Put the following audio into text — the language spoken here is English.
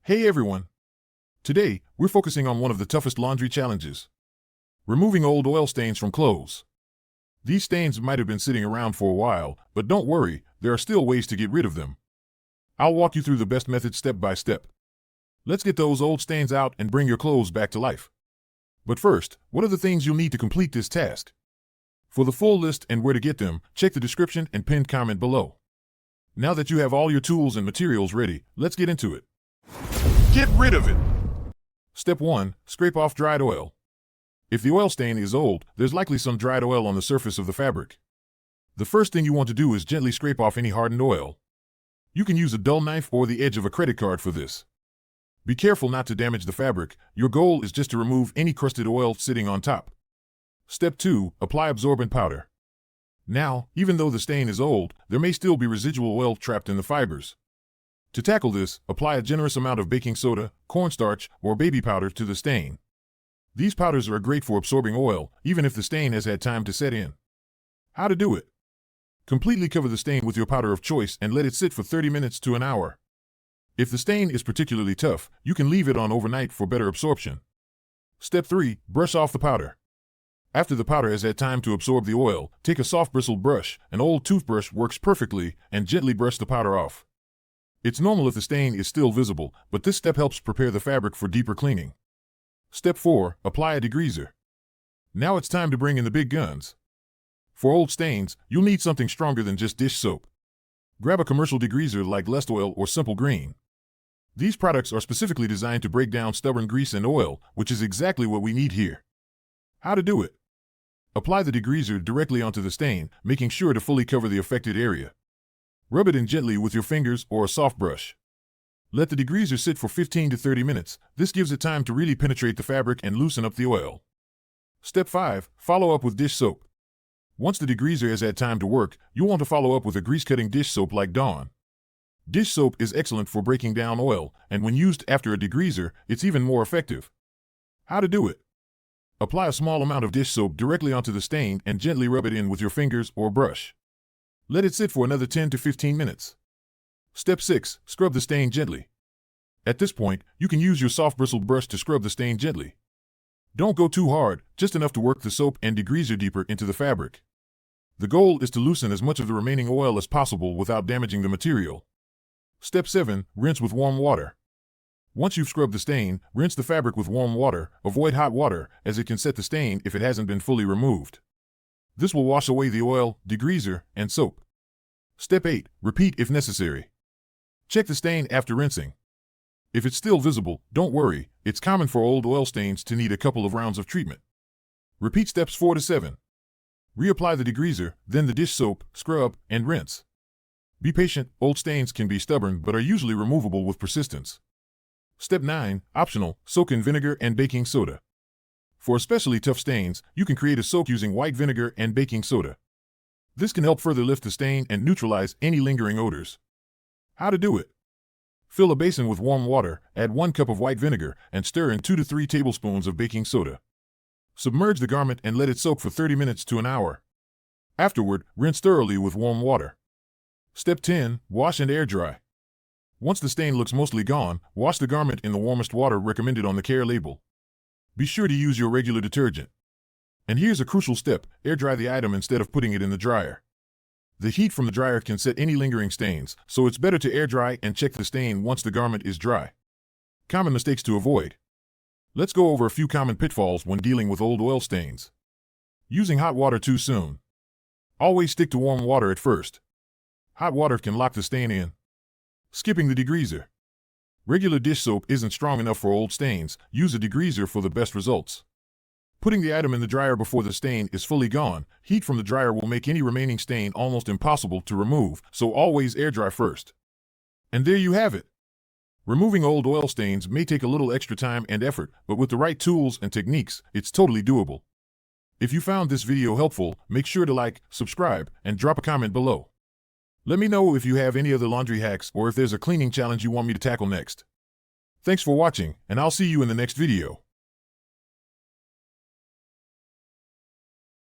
Hey everyone! Today, we're focusing on one of the toughest laundry challenges. Removing old oil stains from clothes. These stains might have been sitting around for a while, but don't worry, there are still ways to get rid of them. I'll walk you through the best method step by step. Let's get those old stains out and bring your clothes back to life. But first, what are the things you'll need to complete this task? For the full list and where to get them, check the description and pinned comment below. Now that you have all your tools and materials ready, let's get into it. Get rid of it! Step 1. Scrape off dried oil. If the oil stain is old, there's likely some dried oil on the surface of the fabric. The first thing you want to do is gently scrape off any hardened oil. You can use a dull knife or the edge of a credit card for this. Be careful not to damage the fabric. Your goal is just to remove any crusted oil sitting on top. Step 2. Apply absorbent powder. Now, even though the stain is old, there may still be residual oil trapped in the fibers. To tackle this, apply a generous amount of baking soda, cornstarch, or baby powder to the stain. These powders are great for absorbing oil, even if the stain has had time to set in. How to do it? Completely cover the stain with your powder of choice and let it sit for 30 minutes to an hour. If the stain is particularly tough, you can leave it on overnight for better absorption. Step 3. Brush off the powder. After the powder has had time to absorb the oil, take a soft-bristled brush, an old toothbrush works perfectly, and gently brush the powder off. It's normal if the stain is still visible, but this step helps prepare the fabric for deeper cleaning. Step 4. Apply a degreaser. Now it's time to bring in the big guns. For old stains, you'll need something stronger than just dish soap. Grab a commercial degreaser like Lestoil or Simple Green. These products are specifically designed to break down stubborn grease and oil, which is exactly what we need here. How to do it? Apply the degreaser directly onto the stain, making sure to fully cover the affected area. Rub it in gently with your fingers or a soft brush. Let the degreaser sit for 15 to 30 minutes. This gives it time to really penetrate the fabric and loosen up the oil. Step 5. Follow up with dish soap. Once the degreaser has had time to work, you'll want to follow up with a grease-cutting dish soap like Dawn. Dish soap is excellent for breaking down oil, and when used after a degreaser, it's even more effective. How to do it? Apply a small amount of dish soap directly onto the stain and gently rub it in with your fingers or brush. Let it sit for another 10 to 15 minutes. Step 6. Scrub the stain gently. At this point, you can use your soft-bristled brush to scrub the stain gently. Don't go too hard, just enough to work the soap and degreaser deeper into the fabric. The goal is to loosen as much of the remaining oil as possible without damaging the material. Step 7. Rinse with warm water. Once you've scrubbed the stain, rinse the fabric with warm water. Avoid hot water, as it can set the stain if it hasn't been fully removed. This will wash away the oil, degreaser, and soap. Step 8. Repeat if necessary. Check the stain after rinsing. If it's still visible, don't worry, it's common for old oil stains to need a couple of rounds of treatment. Repeat steps 4 to 7. Reapply the degreaser, then the dish soap, scrub, and rinse. Be patient, old stains can be stubborn but are usually removable with persistence. Step 9. Optional, soak in vinegar and baking soda. For especially tough stains, you can create a soak using white vinegar and baking soda. This can help further lift the stain and neutralize any lingering odors. How to do it? Fill a basin with warm water, add 1 cup of white vinegar, and stir in 2 to 3 tablespoons of baking soda. Submerge the garment and let it soak for 30 minutes to an hour. Afterward, rinse thoroughly with warm water. Step 10. Wash and air dry. Once the stain looks mostly gone, wash the garment in the warmest water recommended on the care label. Be sure to use your regular detergent. And here's a crucial step, air dry the item instead of putting it in the dryer. The heat from the dryer can set any lingering stains, so it's better to air dry and check the stain once the garment is dry. Common mistakes to avoid. Let's go over a few common pitfalls when dealing with old oil stains. Using hot water too soon. Always stick to warm water at first. Hot water can lock the stain in. Skipping the degreaser. Regular dish soap isn't strong enough for old stains. Use a degreaser for the best results. Putting the item in the dryer before the stain is fully gone. Heat from the dryer will make any remaining stain almost impossible to remove, so always air dry first. And there you have it. Removing old oil stains may take a little extra time and effort, but with the right tools and techniques, it's totally doable. If you found this video helpful, make sure to like, subscribe, and drop a comment below. Let me know if you have any other laundry hacks or if there's a cleaning challenge you want me to tackle next. Thanks for watching, and I'll see you in the next video.